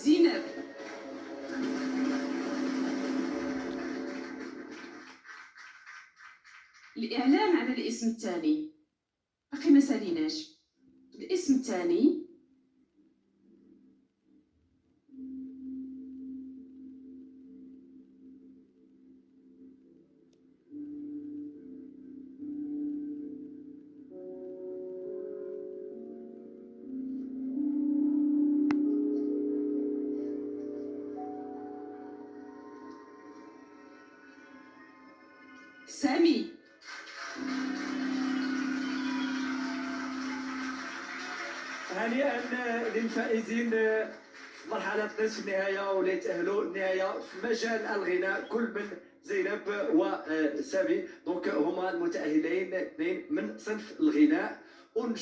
زينب. الإعلان على الاسم الثاني. باقي ما ساليناش. الاسم الثاني سامي. هنيئا للفائزين مرحلة نصف النهاية ولا يتأهلوا النهاية في مجال الغناء، كل من زينب وسامي. دونك هما المتأهلين اثنين من صنف الغناء.